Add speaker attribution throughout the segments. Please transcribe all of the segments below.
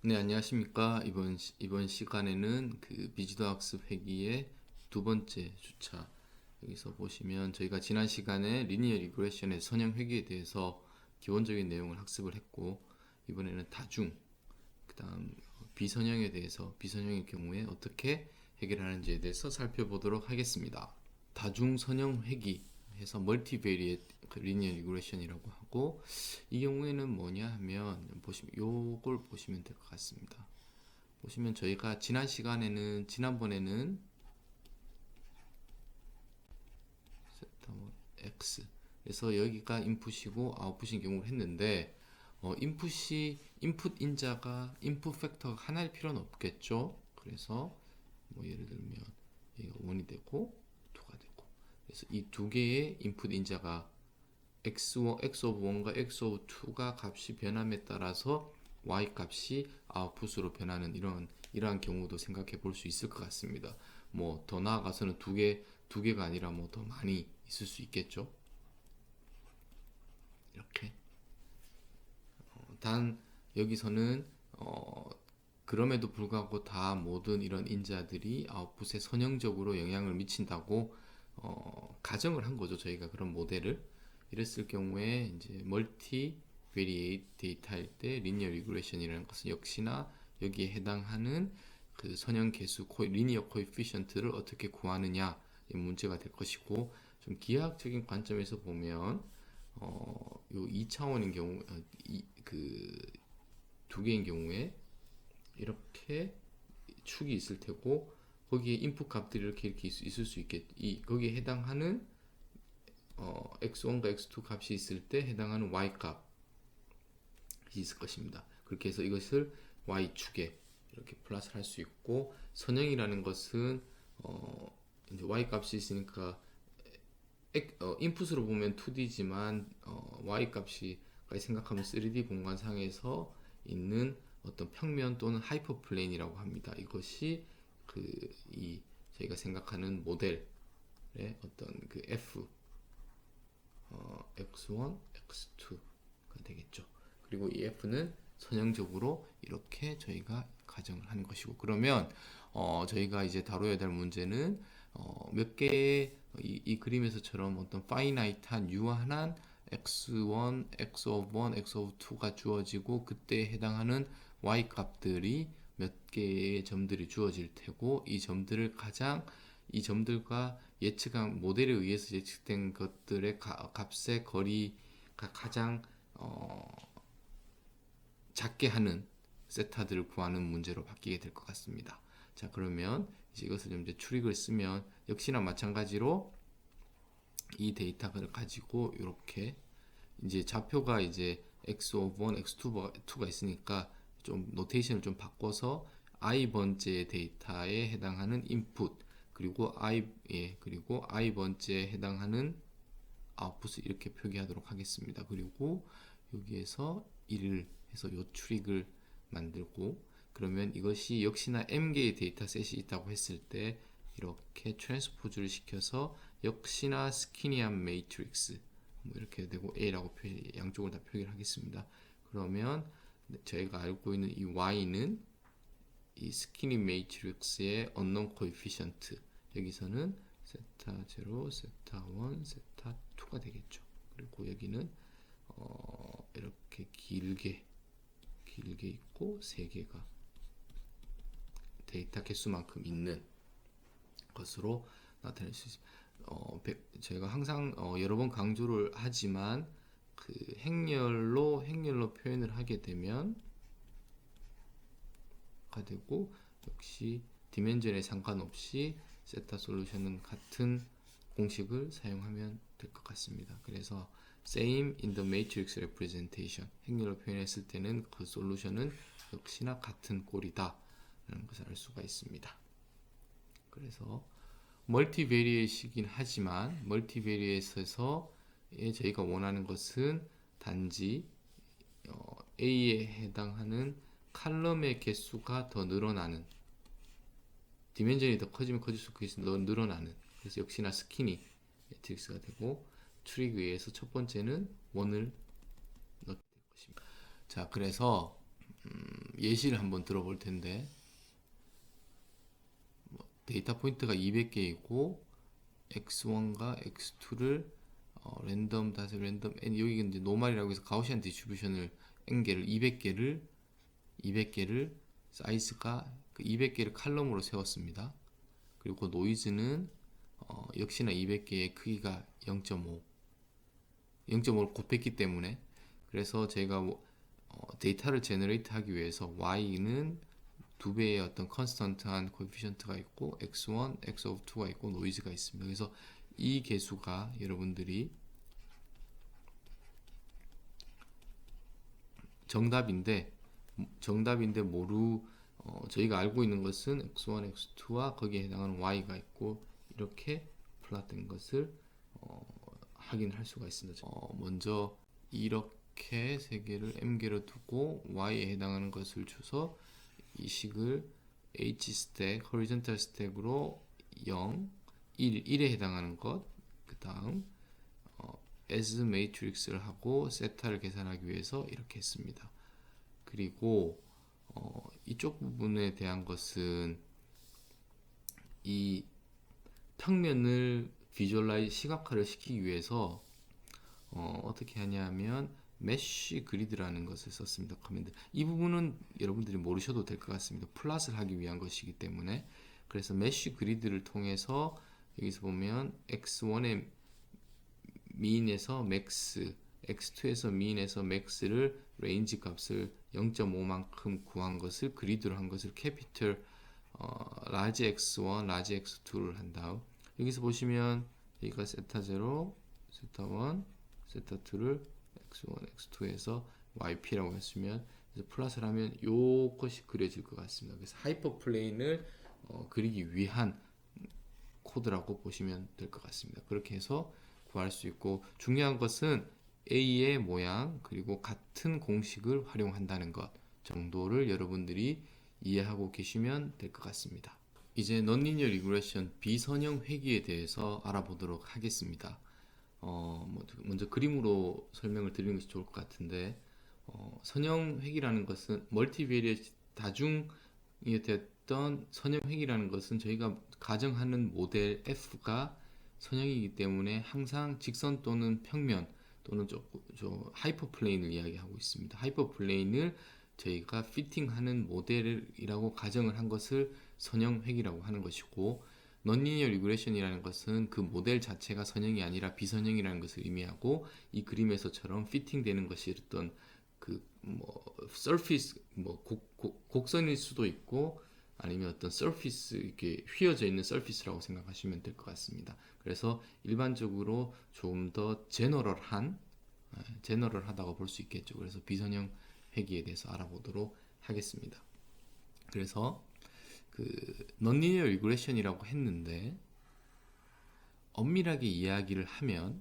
Speaker 1: 네, 안녕하십니까. 이번 시간에는 그 비지도 학습 회기의 두 번째 주차. 여기서 보시면 저희가 지난 시간에 리니어 리그레션의 선형 회기에 대해서 기본적인 내용을 학습을 했고, 이번에는 다중, 그다음 비선형에 대해서 비선형의 경우에 어떻게 해결하는지에 대해서 살펴보도록 하겠습니다. 다중선형 회귀 해서 멀티베리에이트 리니어 리그레션이라고 하고, 이 경우에는 뭐냐 하면 보시면 요걸 보시면 될 것 같습니다. 보시면 저희가 지난번에는 세타 x 그래서 여기가 인풋이고 아웃풋인 경우를 했는데, 인풋 인자가 인풋 팩터가 하나일 필요는 없겠죠. 그래서 뭐 예를 들면 얘가 1이 되고 2가 되고, 그래서 이 두 개의 인풋 인자가 x1, x of 1과 x of 2가 값이 변함에 따라서 y 값이 아웃풋으로 변하는 이러한 경우도 생각해 볼 수 있을 것 같습니다. 뭐 더 나아가서는 두 개가 아니라 뭐 더 많이 있을 수 있겠죠. 이렇게. 단 여기서는 그럼에도 불구하고 다 모든 이런 인자들이 아웃풋에 선형적으로 영향을 미친다고 가정을 한 거죠. 저희가 그런 모델을. 이랬을 경우에 이제 멀티 베리에이트 데이터일 때 리니어 리그레션이라는 것은 역시나 여기에 해당하는 그 선형 개수 리니어 코에피션트를 어떻게 구하느냐 이 문제가 될 것이고, 좀 기하학적인 관점에서 보면 요 2차원인 경우 두 개인 경우에 이렇게 축이 있을 테고, 거기에 인풋 값들이 이렇게 있을 수 있겠. 거기에 해당하는 x1과 x2 값이 있을 때 해당하는 y 값이 있을 것입니다. 그렇게 해서 이것을 y축에 이렇게 플러스 할 수 있고, 선형이라는 것은 이제 y 값이 있으니까 인풋으로 보면 2D지만 y 값이 생각하면 3D 공간상에서 있는 어떤 평면 또는 하이퍼플레인이라고 합니다. 이것이 이 저희가 생각하는 모델의 어떤 그 f x1, x2가 되겠죠. 그리고 이 f는 선형적으로 이렇게 저희가 가정을 하는 것이고, 그러면 저희가 이제 다뤄야 될 문제는 몇 개의 이 그림에서처럼 어떤 파이나이트한 유한한 x1, x of 1, x of 2가 주어지고, 그때에 해당하는 y 값들이 몇 개의 점들이 주어질 테고, 이 점들과 예측한 모델에 의해서 예측된 것들의 값의 거리가 가장 작게 하는 세타들을 구하는 문제로 바뀌게 될 것 같습니다. 자, 그러면 이제 이것을 이제 출입을 쓰면 역시나 마찬가지로 이 데이터를 가지고 이렇게 이제 좌표가 이제 x of 1, x2가 있으니까 좀 노테이션을 좀 바꿔서 i 번째 데이터에 해당하는 인풋, 그리고 i 번째에 해당하는 아웃풋을 이렇게 표기하도록 하겠습니다. 그리고 여기에서 1을 해서 요 트릭을 만들고, 그러면 이것이 역시나 m개의 데이터셋이 있다고 했을 때 이렇게 트랜스포즈를 시켜서 역시나 스키니한 매트릭스 뭐 이렇게 되고 a라고 양쪽을 다 표기를 하겠습니다. 그러면 저희가 알고 있는 이 y는 이 스키니 매트릭스의 unknown coefficient, 여기서는 세타 0, 세타 1, 세타 2가 되겠죠. 그리고 여기는 이렇게 길게 있고 세 개가 데이터 개수만큼 있는 것으로 나타낼 수 있습니다. 제가 항상 여러 번 강조를 하지만 그 행렬로 표현을 하게 되면 가 되고, 역시 디멘전에 상관없이 세타 솔루션은 같은 공식을 사용하면 될 것 같습니다. 그래서 same in the matrix representation, 행렬로 표현했을 때는 그 솔루션은 역시나 같은 꼴이다 라는 것을 알 수가 있습니다. 그래서 멀티베리에이트이긴 하지만 멀티베리에이트에서 저희가 원하는 것은 단지 A에 해당하는 칼럼의 개수가 더 늘어나는, 디멘전이 더 커지면 커질수록 더 늘어나는, 그래서 역시나 스키니 매트릭스가 되고, 트릭에 의해서 첫 번째는 1을 넣게 될 것입니다. 자, 그래서 예시를 한번 들어볼 텐데 데이터 포인트가 200개이고 x1과 x2를 랜덤 다시 랜덤 n 여기 이제 노멀이라고 해서 가우시안 디스트리뷰션을 n개를 200개를 사이즈가 그 200개를 칼럼으로 세웠습니다. 그리고 노이즈는 역시나 200개의 크기가 0.5를 곱했기 때문에 그래서 제가 데이터를 제너레이트 하기 위해서 y는 두 배의 어떤 컨스턴트한 코에피션트가 있고 x1, x2가 있고 노이즈가 있습니다. 그래서 이 개수가 여러분들이 정답인데 저희가 알고 있는 것은 x1, x2와 거기에 해당하는 y가 있고 이렇게 플롯된 것을 확인할 수가 있습니다. 먼저 이렇게 세 개를 m개로 두고 y에 해당하는 것을 줘서 이 식을 h 스택, horizontal 스택으로 0, 1에 해당하는 것, 그 다음 as matrix를 하고 세타를 계산하기 위해서 이렇게 했습니다. 그리고 이쪽 부분에 대한 것은 이 평면을 시각화를 시키기 위해서 어떻게 하냐면 메쉬 그리드라는 것을 썼습니다. 커맨드. 이 부분은 여러분들이 모르셔도 될 것 같습니다. 플롯을 하기 위한 것이기 때문에. 그래서 메쉬 그리드를 통해서 여기서 보면 x1의 민에서 맥스, x2에서 민에서 맥스를 레인지 값을 0.5만큼 구한 것을 그리드로 한 것을 캐피털 라지 x1, 라지 x2를 한 다음 여기서 보시면 여기가 세타 0, 세타 1, 세타 2를 x1, x2에서 yp라고 했으면 플러스를 하면 요것이 그려질 것 같습니다. 그래서 하이퍼 플레인을 그리기 위한 코드라고 보시면 될 것 같습니다. 그렇게 해서 구할 수 있고 중요한 것은 A의 모양 그리고 같은 공식을 활용한다는 것 정도를 여러분들이 이해하고 계시면 될 것 같습니다. 이제 non-linear regression 비선형 회귀에 대해서 알아보도록 하겠습니다. 먼저 그림으로 설명을 드리는 것이 좋을 것 같은데 선형 회귀라는 것은 멀티베리에이트 다중이 됐던 선형 회귀라는 것은 저희가 가정하는 모델 F가 선형이기 때문에 항상 직선 또는 평면 또는 하이퍼플레인을 이야기하고 있습니다. 하이퍼플레인을 저희가 피팅하는 모델이라고 가정을 한 것을 선형 회귀라고 하는 것이고 non-linear regression이라는 것은 그 모델 자체가 선형이 아니라 비선형이라는 것을 의미하고 이 그림에서처럼 피팅되는 것이 어떤 surface 곡선일 수도 있고 아니면 어떤 surface 이렇게 휘어져 있는 surface라고 생각하시면 될 것 같습니다. 그래서 일반적으로 좀 더 제너럴하다고 볼 수 있겠죠. 그래서 비선형 회귀에 대해서 알아보도록 하겠습니다. 그래서 non-linear regression이라고 했는데 엄밀하게 이야기를 하면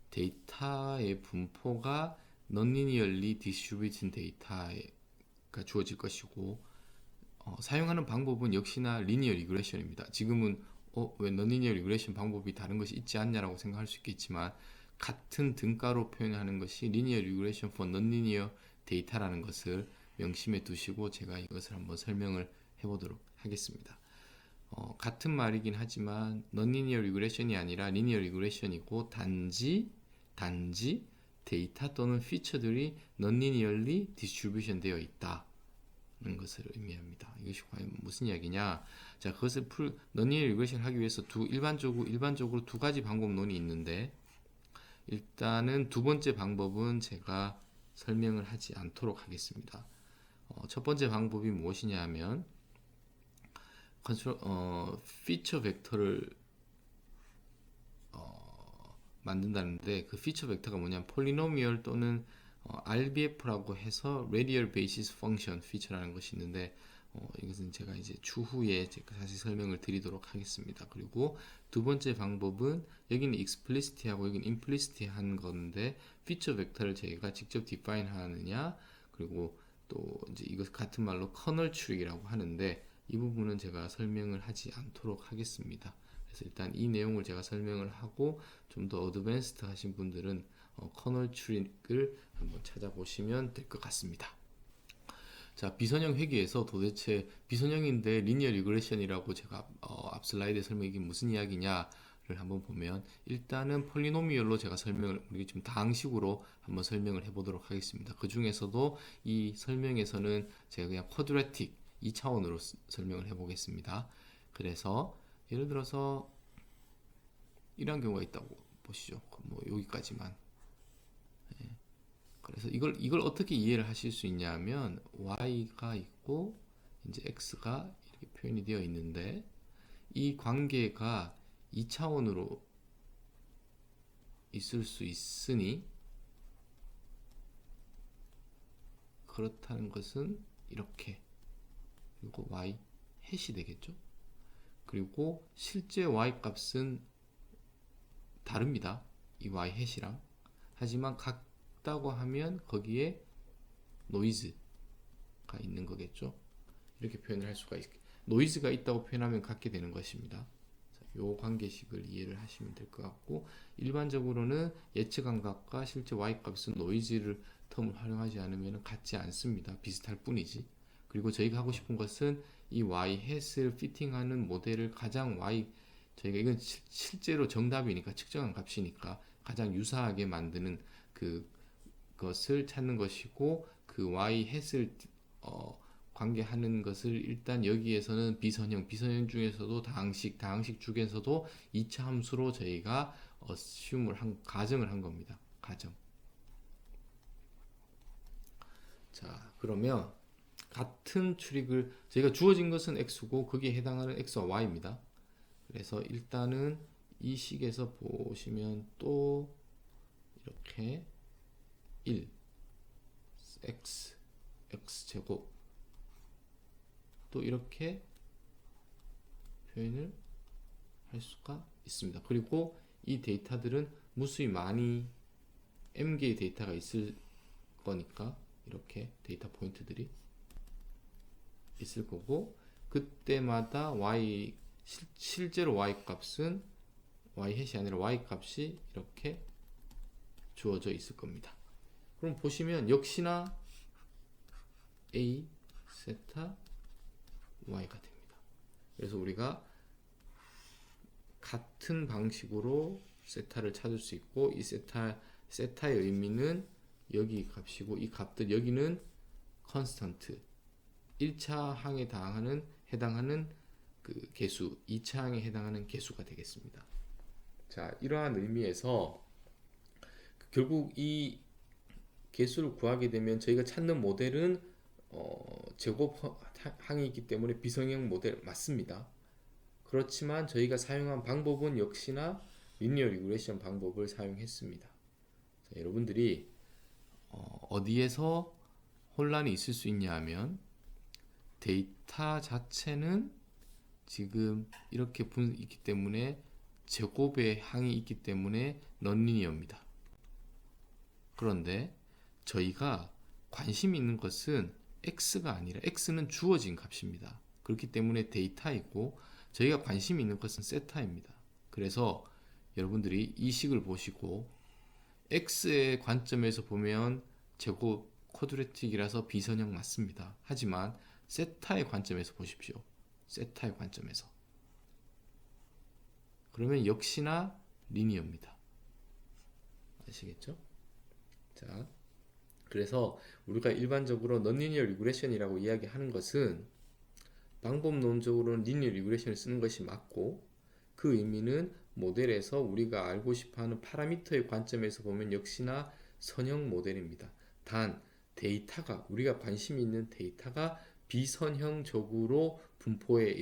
Speaker 1: 데이터의 분포가 non-linearly distributed 데이터가 주어질 것이고 사용하는 방법은 역시나 linear regression입니다. 지금은 왜 non-linear regression 방법이 다른 것이 있지 않냐라고 생각할 수 있겠지만 같은 등가로 표현하는 것이 linear regression for non-linear data라는 것을 명심해 두시고 제가 이것을 한번 설명을 해보도록 하겠습니다. 같은 말이긴 하지만 non-linear regression이 아니라 linear regression이고 단지 데이터 또는 피처들이 non-linearly distribution 되어 있다는 것을 의미합니다. 이것이 과연 무슨 이야기냐? 자, 그것을 non-linear regression 하기 위해서 일반적으로 두 가지 방법론이 있는데 일단은 두 번째 방법은 제가 설명을 하지 않도록 하겠습니다. 첫 번째 방법이 무엇이냐 하면 피처 벡터를 만든다는데 그 피처 벡터가 뭐냐면 폴리노미얼 또는 RBF라고 해서 Radial Basis Function 피처라는 것이 있는데 이것은 제가 이제 추후에 제가 다시 설명을 드리도록 하겠습니다. 그리고 두 번째 방법은 여기는 explicit하고 여기는 implicit한 건데 피처 벡터를 저희가 직접 define 하느냐 그리고 또 이제 이것 같은 말로 커널 추릭이라고 하는데 이 부분은 제가 설명을 하지 않도록 하겠습니다. 그래서 일단 이 내용을 제가 설명을 하고 좀 더 어드밴스드 하신 분들은 커널 추릭을 한번 찾아보시면 될 것 같습니다. 자, 비선형 회귀에서 도대체 비선형인데 리니어 리그레션이라고 제가 앞 슬라이드에 설명이 무슨 이야기냐를 한번 보면, 일단은 폴리노미얼로 제가 설명을, 우리 좀 다항식으로 한번 설명을 해보도록 하겠습니다. 그 중에서도 이 설명에서는 제가 그냥 쿼드래틱 2차원으로 설명을 해보겠습니다. 그래서 예를 들어서 이런 경우가 있다고 보시죠. 뭐 여기까지만. 그래서 이걸 어떻게 이해를 하실 수 있냐면, y가 있고 이제 x가 이렇게 표현이 되어 있는데, 이 관계가 2차원으로 있을 수 있으니, 그렇다는 것은 이렇게, 그리고 y 햇이 되겠죠. 그리고 실제 y 값은 다릅니다, 이 y 햇이랑. 하지만 같다고 하면 거기에 노이즈가 있는 거겠죠. 이렇게 표현을 할 수가 있겠죠. 노이즈가 있다고 표현하면 같게 되는 것입니다. 이 관계식을 이해를 하시면 될 것 같고, 일반적으로는 예측 감각과 실제 y값은 노이즈를 텀을 활용하지 않으면 같지 않습니다. 비슷할 뿐이지. 그리고 저희가 하고 싶은 것은 이 y햇을 피팅하는 모델을 가장 저희가 이건 실제로 정답이니까, 측정한 값이니까 가장 유사하게 만드는 그것을 찾는 것이고, 그 y햇을 관계하는 것을 일단 여기에서는 비선형 중에서도 다항식 중에서도 2차 함수로 저희가 가정을 한 겁니다. 가정. 자, 그러면 같은 추릭을, 저희가 주어진 것은 x고 거기에 해당하는 x와 y입니다. 그래서 일단은 이 식에서 보시면 또 이렇게 1 x제곱 또 이렇게 표현을 할 수가 있습니다. 그리고 이 데이터들은 무수히 많이 m개의 데이터가 있을 거니까 이렇게 데이터 포인트들이 있을 거고, 그때마다 실제로 y 값은 y 햇이 아니라 y 값이 이렇게 주어져 있을 겁니다. 그럼 보시면 역시나 a 세타 y가 됩니다. 그래서 우리가 같은 방식으로 세타를 찾을 수 있고, 이 세타의 의미는 여기 값이고, 이 값들 여기는 컨스턴트, 1차 항에 해당하는 그 개수, 2차 항에 해당하는 개수가 되겠습니다. 자, 이러한 의미에서 결국 이 개수를 구하게 되면 저희가 찾는 모델은 제곱 항이 있기 때문에 비성형 모델 맞습니다. 그렇지만 저희가 사용한 방법은 역시나 리니어 리그레션 방법을 사용했습니다. 자, 여러분들이 어디에서 혼란이 있을 수 있냐 하면, 데이터 자체는 지금 이렇게 있기 때문에 제곱의 항이 있기 때문에 넌리니어입니다. 그런데 저희가 관심 있는 것은 x가 아니라, x는 주어진 값입니다. 그렇기 때문에 데이터이고, 저희가 관심 있는 것은 세타입니다. 그래서 여러분들이 이 식을 보시고 x의 관점에서 보면 제곱 쿼드래틱이라서 비선형 맞습니다. 하지만 세타의 관점에서 보십시오. 세타의 관점에서. 그러면 역시나 리니어입니다. 아시겠죠? 자, 그래서 우리가 일반적으로 넌리니어 리그레션이라고 이야기하는 것은, 방법론적으로는 리니어 리그레션을 쓰는 것이 맞고, 그 의미는 모델에서 우리가 알고 싶어하는 파라미터의 관점에서 보면 역시나 선형 모델입니다. 단 데이터가, 우리가 관심 있는 데이터가 비선형적으로 분포해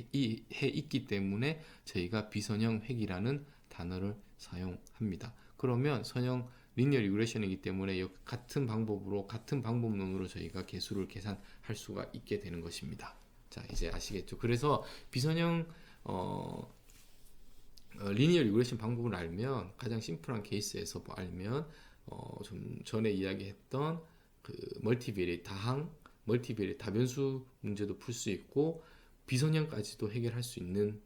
Speaker 1: 있기 때문에 저희가 비선형 회귀라는 단어를 사용합니다. 그러면 선형 리니어 리그레션이기 때문에 같은 방법론으로 저희가 개수를 계산할 수가 있게 되는 것입니다. 자, 이제 아시겠죠? 그래서 비선형 리니어 리그레션 방법을 알면, 가장 심플한 케이스에서 알면 좀 전에 이야기했던 그 멀티베리에이트 다변수 문제도 풀 수 있고 비선형까지도 해결할 수 있는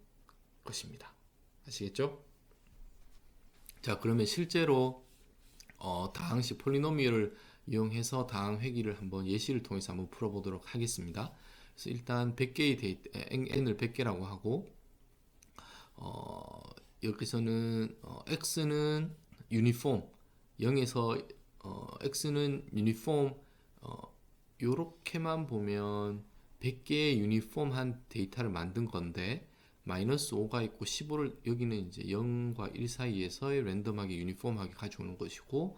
Speaker 1: 것입니다. 아시겠죠? 자, 그러면 실제로 다항식 폴리노미얼을 이용해서 다항 회귀를 한번 예시를 통해서 한번 풀어보도록 하겠습니다. 그래서 일단 100개의 데이터, n을 100개라고 하고 여기서는 x는 유니폼 0에서 x는 유니폼 요렇게만 보면 100개의 유니폼한 데이터를 만든 건데 마이너스 5가 있고 15를 여기는 이제 0과 1 사이에서 랜덤하게 유니폼하게 가져오는 것이고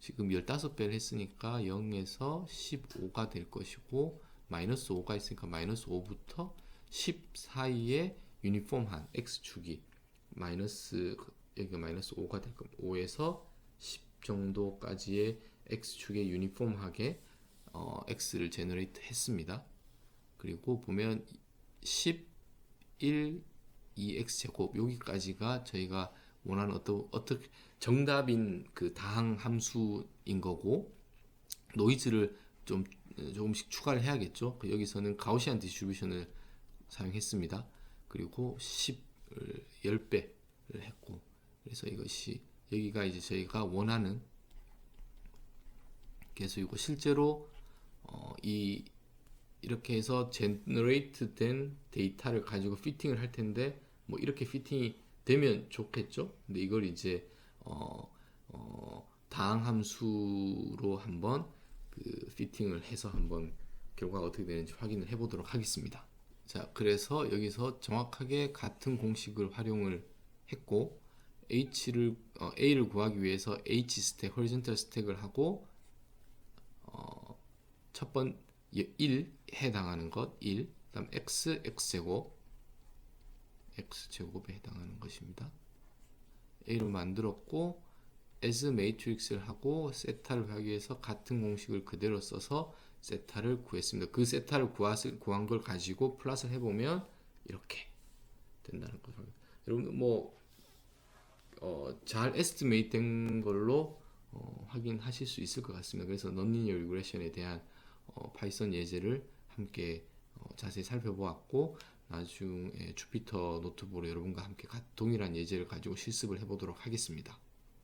Speaker 1: 지금 15배를 했으니까 0에서 15가 될 것이고 마이너스 5가 있으니까 마이너스 5부터 10 사이에 유니폼한 x축이 마이너스 여기가 마이너스 5가 될 겁니다. 5에서 10 정도까지의 x축에 유니폼하게 x를 제너레이트 했습니다. 그리고 보면 10, 1, 2x제곱 여기까지가 저희가 원하는 어떻게 정답인 그 다항 함수인 거고 노이즈를 조금씩 추가를 해야겠죠. 여기서는 가우시안 디스트리뷰션을 사용했습니다. 그리고 10을 10배를 했고 그래서 이것이 여기가 이제 저희가 원하는 개수이고 실제로 이렇게 해서 제너레이트 된 데이터를 가지고 피팅을 할 텐데 뭐 이렇게 피팅이 되면 좋겠죠. 근데 이걸 이제 다항 함수로 한번 그 피팅을 해서 한번 결과가 어떻게 되는지 확인을 해 보도록 하겠습니다. 자, 그래서 여기서 정확하게 같은 공식을 활용을 했고 A를 구하기 위해서 H 스택, 호리존탈 스택을 하고 첫 번 1 해당하는 것 1, 그다음 x제곱에 해당하는 것입니다. A로 만들었고 as 매트릭스를 하고 세타를 구하기 위해서 같은 공식을 그대로 써서 세타를 구했습니다. 그 세타를 구한 걸 가지고 플러스를 해보면 이렇게 된다는 거죠. 여러분 잘 에스티메이트 된 걸로 확인하실 수 있을 것 같습니다. 그래서 논리니어 리그레션에 대한 파이썬 예제를 함께 자세히 살펴보았고 나중에 주피터 노트북으로 여러분과 함께 동일한 예제를 가지고 실습을 해보도록 하겠습니다.